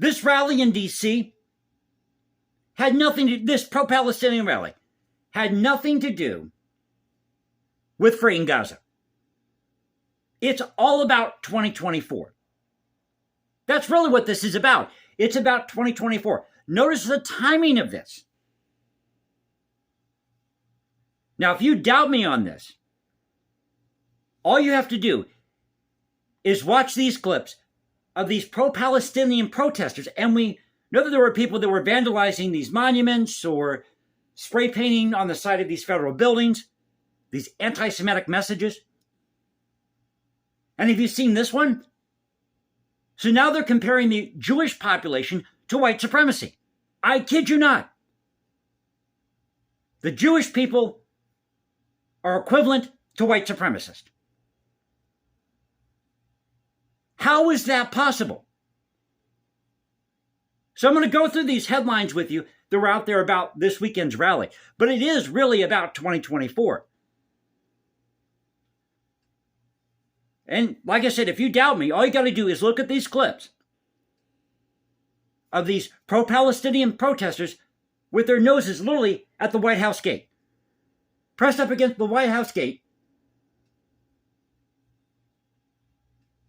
This rally in D.C. had nothing to, this pro-Palestinian rally had nothing to do with freeing Gaza. It's all about 2024. That's really what this is about. It's about 2024. Notice the timing of this. Now, if you doubt me on this, all you have to do is watch these clips of these pro-Palestinian protesters, and we know that there were people that were vandalizing these monuments or spray painting on the side of these federal buildings, these anti-Semitic messages. And have you seen this one? So now they're comparing the Jewish population to white supremacy. I kid you not. The Jewish people are equivalent to white supremacists. How is that possible? So I'm going to go through these headlines with you that were out there about this weekend's rally. But it is really about 2024. And like I said, if you doubt me, all you got to do is look at these clips of these pro-Palestinian protesters with their noses literally at the White House gate. Pressed up against the White House gate,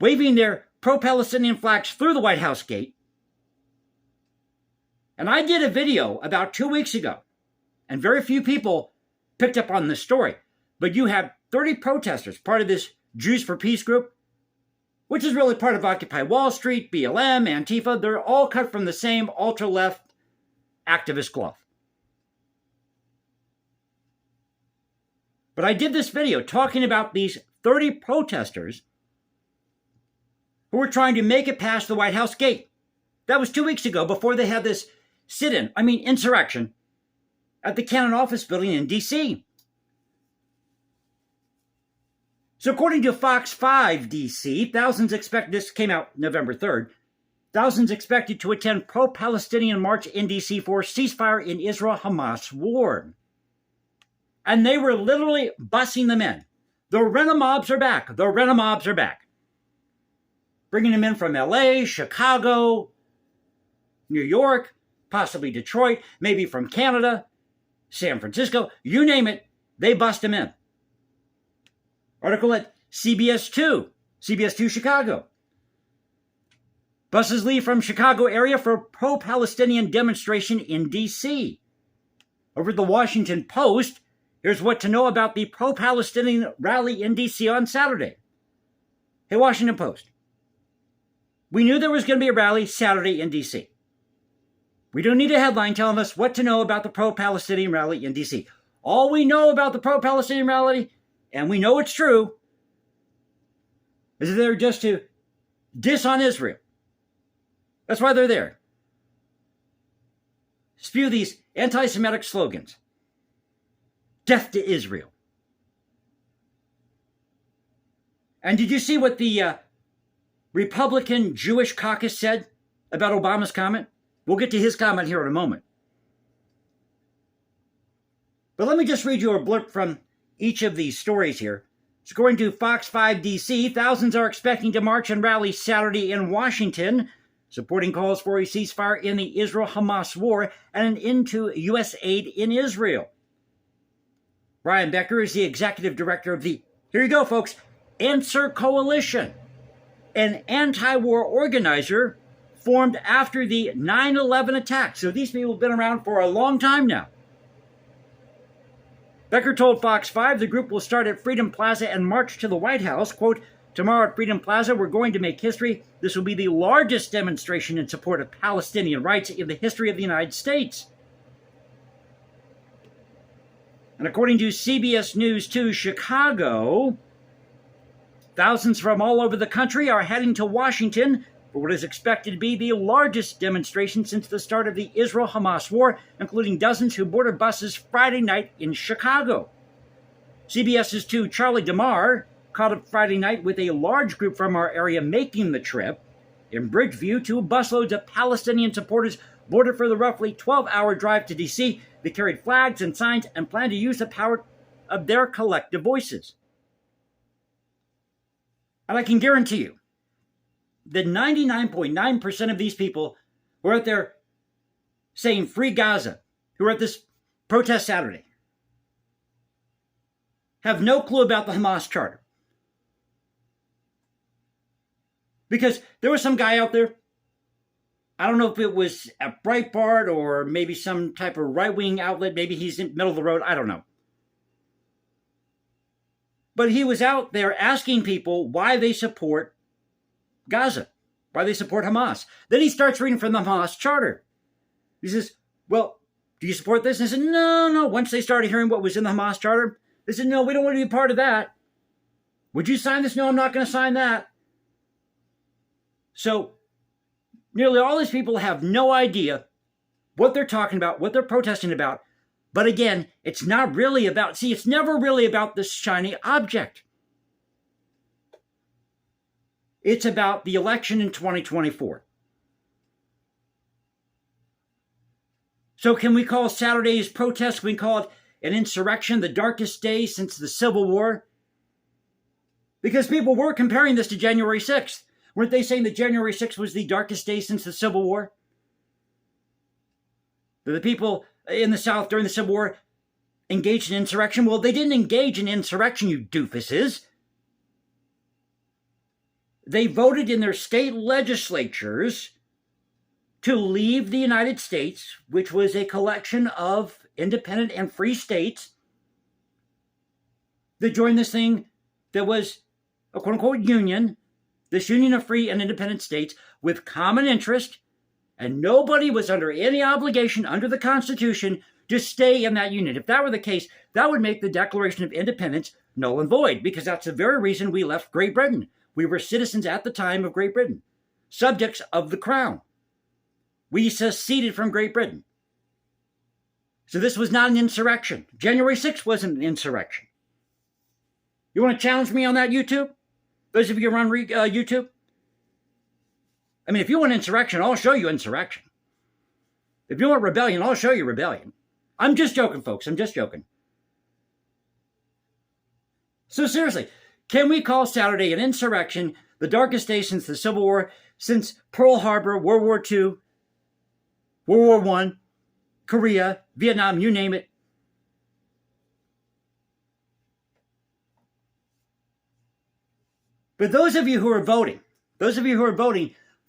waving their pro-Palestinian flags through the White House gate. And I did a video about 2 weeks ago, and very few people picked up on this story. But you have 30 protesters, part of this Jews for Peace group, which is really part of Occupy Wall Street, BLM, Antifa. They're all cut from the same ultra-left activist cloth. But I did this video talking about these 30 protesters who were trying to make it past the White House gate. That was 2 weeks ago, before they had this insurrection at the Cannon office building in D.C. So according to Fox 5 D.C., this came out November 3rd, thousands expected to attend pro-Palestinian march in D.C. for ceasefire in Israel-Hamas war. And they were literally bussing them in. The rent-a-mobs are back. The rent-a-mobs are back. Bringing them in from L.A., Chicago, New York, possibly Detroit, maybe from Canada, San Francisco, you name it, they bust them in. Article at CBS 2 Chicago. Buses leave from Chicago area for pro-Palestinian demonstration in D.C. Over at the Washington Post, here's what to know about the pro-Palestinian rally in D.C. on Saturday. Hey, Washington Post. We knew there was going to be a rally Saturday in D.C. We don't need a headline telling us what to know about the pro-Palestinian rally in D.C. All we know about the pro-Palestinian rally, and we know it's true, is that they're just to diss on Israel. That's why they're there. Spew these anti-Semitic slogans. Death to Israel. And did you see what the Republican Jewish caucus said about Obama's comment? We'll get to his comment here in a moment. But let me just read you a blurb from each of these stories here. So according to Fox 5 DC, thousands are expecting to march and rally Saturday in Washington, supporting calls for a ceasefire in the Israel-Hamas war and an end to U.S. aid in Israel. Brian Becker is the executive director of the, here you go folks, Answer Coalition, an anti-war organizer formed after the 9/11 attack. So these people have been around for a long time now. Becker told Fox 5 the group will start at Freedom Plaza and march to the White House. Quote, tomorrow at Freedom Plaza, we're going to make history. This will be the largest demonstration in support of Palestinian rights in the history of the United States. And according to CBS News 2 Chicago, thousands from all over the country are heading to Washington for what is expected to be the largest demonstration since the start of the Israel-Hamas war, including dozens who boarded buses Friday night in Chicago. CBS's 2 Charlie DeMar caught up Friday night with a large group from our area making the trip. In Bridgeview, 2 busloads of Palestinian supporters boarded for the roughly 12-hour drive to D.C. They carried flags and signs and planned to use the power of their collective voices. And I can guarantee you that 99.9% of these people who are out there saying free Gaza, who are at this protest Saturday, have no clue about the Hamas charter. Because there was some guy out there, I don't know if it was at Breitbart or maybe some type of right-wing outlet, maybe he's in the middle of the road, I don't know. But he was out there asking people why they support Gaza, why they support Hamas. Then he starts reading from the Hamas charter. He says, well, do you support this? And I said, no. Once they started hearing what was in the Hamas charter, they said, no, we don't want to be part of that. Would you sign this? No, I'm not going to sign that. So nearly all these people have no idea what they're talking about, what they're protesting about. But again, it's not really about, it's never really about this shiny object. It's about the election in 2024. So can we call Saturday's protest, can we call it an insurrection, the darkest day since the Civil War? Because people were comparing this to January 6th. Weren't they saying that January 6th was the darkest day since the Civil War? The people in the South during the Civil War engaged in insurrection? Well, they didn't engage in insurrection, you doofuses. They voted in their state legislatures to leave the United States, which was a collection of independent and free states that joined this thing that was a quote-unquote union, this union of free and independent states with common interest, and nobody was under any obligation under the Constitution to stay in that union. If that were the case, that would make the Declaration of Independence null and void, because that's the very reason we left Great Britain. We were citizens at the time of Great Britain, subjects of the crown. We seceded from Great Britain. So this was not an insurrection. January 6th wasn't an insurrection. You want to challenge me on that, YouTube? Those of you who run YouTube? I mean, if you want insurrection, I'll show you insurrection. If you want rebellion, I'll show you rebellion. I'm just joking, folks. I'm just joking. So seriously, can we call Saturday an insurrection, the darkest day since the Civil War, since Pearl Harbor, World War II, World War I, Korea, Vietnam, you name it? But those of you who are voting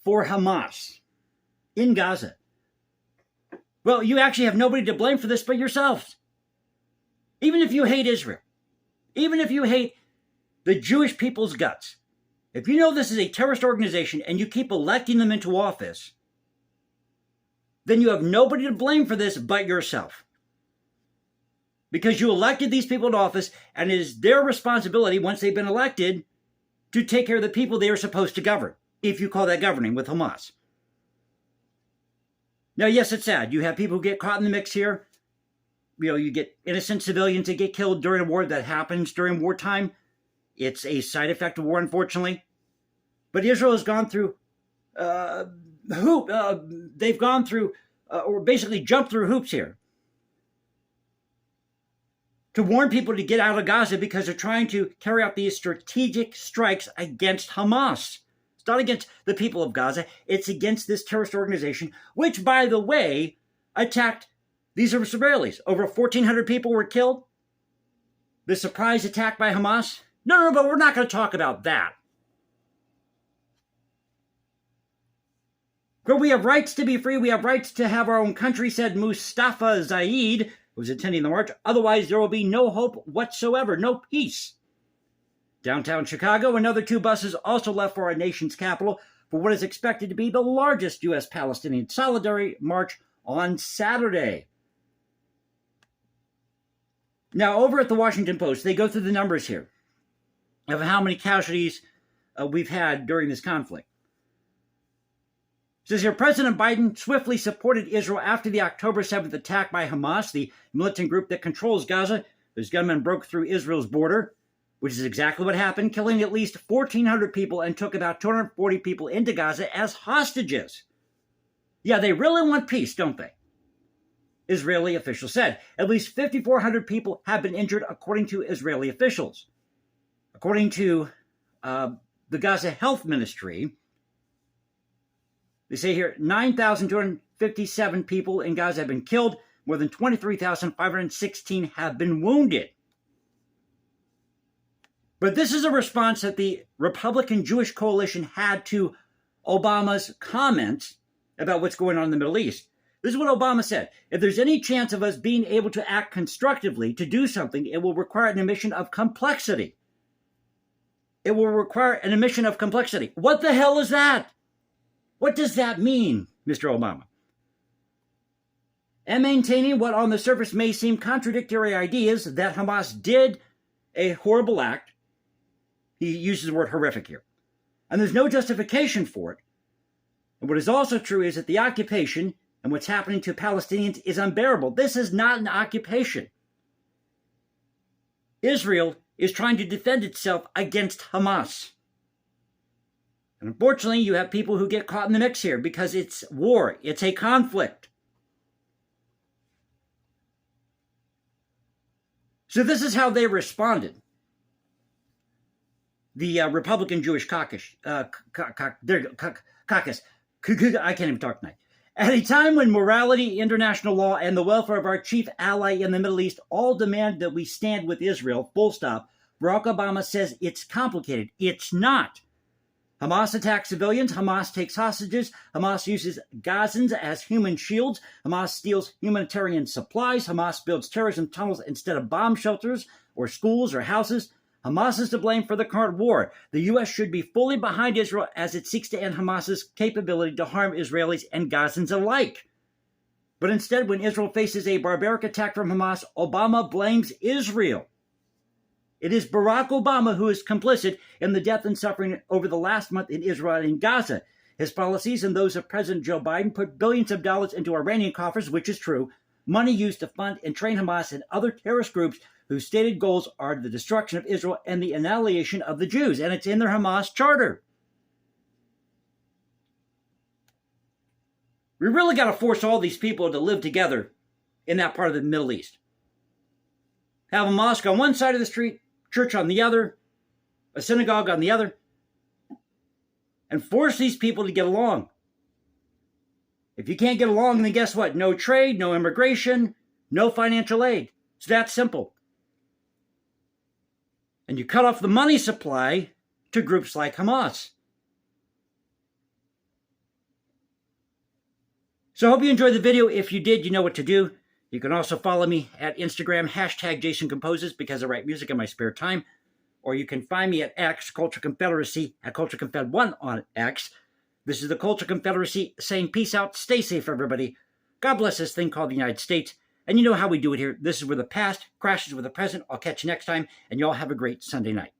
for Hamas in Gaza, well, you actually have nobody to blame for this but yourselves. Even if you hate Israel, even if you hate the Jewish people's guts, if you know this is a terrorist organization and you keep electing them into office, then you have nobody to blame for this but yourself. Because you elected these people to office, and it is their responsibility, once they've been elected, to take care of the people they are supposed to govern, if you call that governing with Hamas. Now, yes, it's sad. You have people who get caught in the mix here. You know, you get innocent civilians that get killed during a war. That happens during wartime. It's a side effect of war, unfortunately. But Israel has gone through they've gone through, or basically jumped through hoops here to warn people to get out of Gaza because they're trying to carry out these strategic strikes against Hamas. It's not against the people of Gaza. It's against this terrorist organization, which, by the way, attacked these Israelis. Over 1,400 people were killed. The surprise attack by Hamas. No, but we're not going to talk about that. But we have rights to be free. We have rights to have our own country, said Mustafa Zaid, who was attending the march. Otherwise, there will be no hope whatsoever, no peace. Downtown Chicago, another 2 buses also left for our nation's capital for what is expected to be the largest U.S.-Palestinian solidarity march on Saturday. Now, over at the Washington Post, they go through the numbers here of how many casualties we've had during this conflict. It says here, President Biden swiftly supported Israel after the October 7th attack by Hamas, the militant group that controls Gaza. Those gunmen broke through Israel's border, which is exactly what happened, killing at least 1,400 people and took about 240 people into Gaza as hostages. Yeah, they really want peace, don't they? Israeli officials said. At least 5,400 people have been injured, according to Israeli officials. A, According to the Gaza Health Ministry, They say here 9,257 people in Gaza have been killed. More than 23,516 have been wounded. But this is a response that the Republican Jewish coalition had to Obama's comments about what's going on in the Middle East. This is what Obama said. If there's any chance of us being able to act constructively to do something, it will require an admission of complexity. It will require an admission of complexity. What the hell is that? What does that mean, Mr. Obama? And maintaining what on the surface may seem contradictory ideas that Hamas did a horrible act. He uses the word horrific here. And there's no justification for it. And what is also true is that the occupation and what's happening to Palestinians is unbearable. This is not an occupation. Israel is trying to defend itself against Hamas. And unfortunately, you have people who get caught in the mix here because it's war. It's a conflict. So this is how they responded. The Republican Jewish caucus. I can't even talk tonight. At a time when morality, international law, and the welfare of our chief ally in the Middle East all demand that we stand with Israel, full stop, Barack Obama says it's complicated. It's not. Hamas attacks civilians. Hamas takes hostages. Hamas uses Gazans as human shields. Hamas steals humanitarian supplies. Hamas builds terrorism tunnels instead of bomb shelters or schools or houses. Hamas is to blame for the current war. The U.S. should be fully behind Israel as it seeks to end Hamas's capability to harm Israelis and Gazans alike. But instead, when Israel faces a barbaric attack from Hamas, Obama blames Israel. It is Barack Obama who is complicit in the death and suffering over the last month in Israel and Gaza. His policies and those of President Joe Biden put billions of dollars into Iranian coffers, which is true, money used to fund and train Hamas and other terrorist groups whose stated goals are the destruction of Israel and the annihilation of the Jews. And it's in their Hamas charter. We really got to force all these people to live together in that part of the Middle East. Have a mosque on one side of the street, church on the other, a synagogue on the other, and force these people to get along. If you can't get along, then guess what? No trade, no immigration, no financial aid. It's that simple. And you cut off the money supply to groups like Hamas. So I hope you enjoyed the video. If you did, you know what to do. You can also follow me at Instagram, #JasonComposes, because I write music in my spare time. Or you can find me at X, Culture Confederacy, at Culture Confed1 on X. This is the Culture Confederacy saying peace out, stay safe, everybody. God bless this thing called the United States. And you know how we do it here. This is where the past crashes with the present. I'll catch you next time, and you all have a great Sunday night.